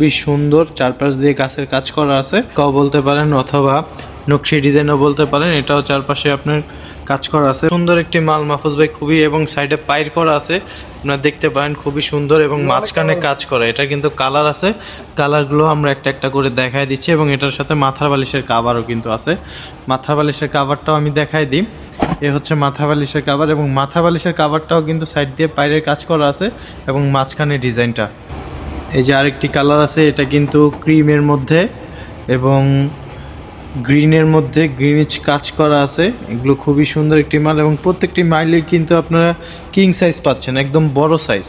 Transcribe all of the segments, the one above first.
খুবই সুন্দর, চারপাশ দিয়ে গাছের কাজ করা আছে, কাও বলতে পারেন অথবা নকশি ডিজাইনও বলতে পারেন। এটাও চারপাশে আপনার কাজ করা আছে। সুন্দর একটি মাল মাহফুজ ভাই, খুবই, এবং সাইডে পাইর করা আছে, আপনারা দেখতে পারেন, খুবই সুন্দর এবং মাঝখানে কাজ করা। এটা কিন্তু কালার আছে, কালারগুলো আমরা একটা একটা করে দেখাই দিচ্ছি এবং এটার সাথে মাথার বালিশের কাভারও কিন্তু আছে। মাথার বালিশের কাভারটাও আমি দেখাই দিই। এ হচ্ছে মাথা বালিশের কাভার এবং মাথা বালিশের কাভারটাও কিন্তু সাইড দিয়ে পাইরের কাজ করা আছে এবং মাঝখানে ডিজাইনটা। এই যে আরেকটি কালার আছে, এটা কিন্তু ক্রিমের মধ্যে এবং গ্রিনের মধ্যে গ্রিনিচ কাজ করা আছে। এগুলো খুবই সুন্দর একটি মাল এবং প্রত্যেকটি মাইলে কিন্তু আপনারা কিং সাইজ পাচ্ছেন, একদম বড় সাইজ,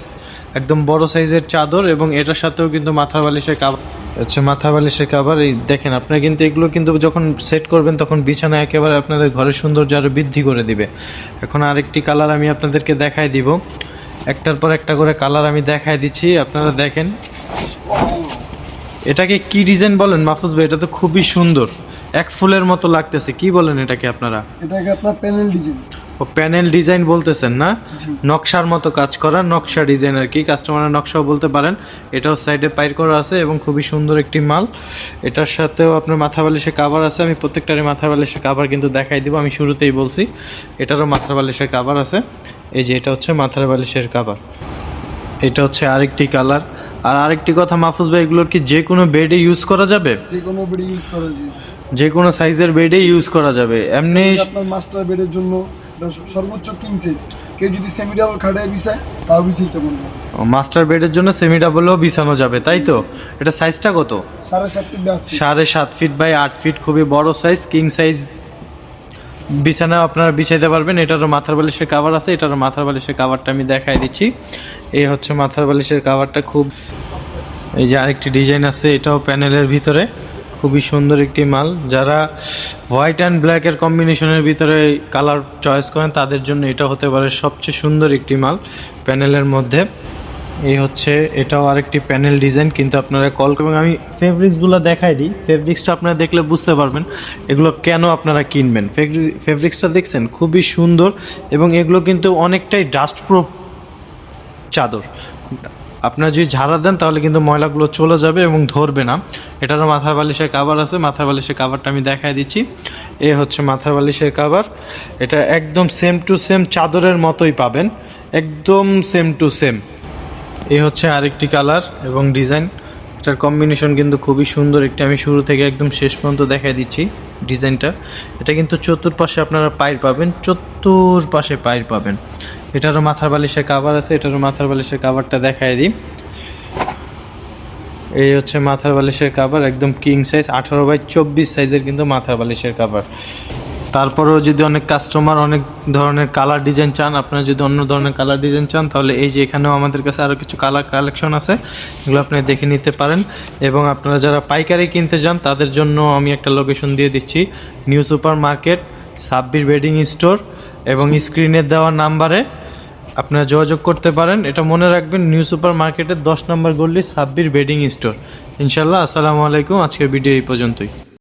একদম বড় সাইজের চাদর এবং এটার সাথেও কিন্তু মাথা বালিশের কাভার। আচ্ছা, মাথা বালিশের কাভার এই দেখেন, আপনারা কিন্তু এগুলো কিন্তু যখন সেট করবেন তখন বিছানা একেবারে আপনাদের ঘরের সৌন্দর্য আরও বৃদ্ধি করে দিবে। এখন আরেকটি কালার আমি আপনাদেরকে দেখাই দিব, একটার পর একটা করে কালার আমি দেখাই দিচ্ছি, আপনারা দেখেন। এটাকে কি ডিজাইন বলেন মাহফুজ ভাই? এটা তো খুবই সুন্দর, এক ফুলের মতো লাগতেছে, কি বলেন এটাকে আপনারা? এটাকে আপনার প্যানেল ডিজাইন। ও প্যানেল ডিজাইন বলতেছেন না? নকশার মতো কাজ করা, নকশা ডিজাইন আর কি, কাস্টমারের নকশাও বলতে পারেন। এটাও সাইডে পাইর করা আছে এবং খুবই সুন্দর একটি মাল। এটার সাথেও আপনার মাথা বালিশের কাভার আছে। আমি প্রত্যেকটারই মাথা বালিশের কাভার কিন্তু দেখাই দিব, আমি শুরুতেই বলছি। এটারও মাথা বালিশের কাভার আছে। এই যে এটা হচ্ছে মাথার বালিশের কাভার, এটা হচ্ছে আরেকটি কালার। আর আরেকটি কথা মাহফুজ ভাই, এগুলোর কি যে কোনো বেডে ইউজ করা যাবে? যে কোনো বেডে ইউজ করা যায়, যে কোনো সাইজের বেডে ইউজ করা যাবে। এমনি আপনার মাস্টার বেডের জন্য সর্বোচ্চ কিং সাইজ, কেউ যদি সেমি ডাবল খাটায় বিছায় তাও বিছাইতে পারবে। মাস্টার বেডের জন্য সেমি ডাবলও বিছানো যাবে, তাই তো? এটা সাইজটা কত? 7.5 feet by 8 feet. 7.5 feet by 8 feet, খুবই বড় সাইজ, কিং সাইজ বিছানা আপনারা বিছাইতে পারবেন। এটারও মাথার বালিশের কাভার আছে, এটারও মাথার বালিশের কাভারটা আমি দেখাই দিচ্ছি। এই হচ্ছে মাথার বালিশের কাভারটা। খুব, এই যে আরেকটি ডিজাইন আছে, এটাও প্যানেলের ভিতরে, খুবই সুন্দর একটি মাল। যারা হোয়াইট অ্যান্ড ব্ল্যাকের কম্বিনেশনের ভিতরে কালার চয়েস করেন তাদের জন্য এটা হতে পারে সবচেয়ে সুন্দর একটি মাল প্যানেলের মধ্যে। এই হচ্ছে, এটাও আরেকটি প্যানেল ডিজাইন, কিন্তু আপনারা কল করবেন। আমি ফেব্রিক্সগুলো দেখাই দিই, ফেব্রিক্সটা আপনারা দেখলে বুঝতে পারবেন এগুলো কেন আপনারা কিনবেন। ফেব্রিক্সটা দেখছেন, খুবই সুন্দর এবং এগুলো কিন্তু অনেকটাই ডাস্ট প্রুফ চাদর। আপনারা যদি ঝাড়া দেন তাহলে কিন্তু ময়লাগুলো চলে যাবে এবং ধরবে না। এটারও মাথার বালিশের কাভার আছে, মাথার বালিশের কাভারটা আমি দেখাই দিচ্ছি। এ হচ্ছে মাথার বালিশের কাভার, এটা একদম সেম টু সেম চাদরের মতোই পাবেন, একদম সেম টু সেম। এ হচ্ছে আরেকটি কালার এবং ডিজাইন, এটার কম্বিনেশন কিন্তু খুবই সুন্দর একটি। আমি শুরু থেকে একদম শেষ পর্যন্ত দেখাই দিচ্ছি ডিজাইনটা। এটা কিন্তু চতুর্পাশে আপনারা পাইর পাবেন, চতুর্পাশে পাইর পাবেন। এটারও মাথার বালিশের কাভার আছে, এটারও মাথার বালিশের কাভারটা দেখাই দিই। এই হচ্ছে মাথার বালিশের কাভার, একদম কিং সাইজ, 18 বাই 24 সাইজের কিন্তু মাথার বালিশের কাভার। তারপরেও যদি অনেক কাস্টমার অনেক ধরনের কালার ডিজাইন চান, আপনারা যদি অন্য ধরনের কালার ডিজাইন চান, তাহলে এই যে এখানেও আমাদের কাছে আরও কিছু কালার কালেকশন আছে, এগুলো আপনারা দেখে নিতে পারেন। এবং আপনারা যারা পাইকারি কিনতে চান তাদের জন্য আমি একটা লোকেশন দিয়ে দিচ্ছি, new super market, Sabbir bedding store, এবং স্ক্রিনে দেওয়া নাম্বারে আপনারা যোগাযোগ করতে পারেন। এটা মনে রাখবেন, নিউ সুপার মার্কেটের 10 নম্বর গলি, সাব্বির বেডিং স্টোর। ইনশাল্লাহ। আসসালামু আলাইকুম। আজকের ভিডিও এই পর্যন্তই।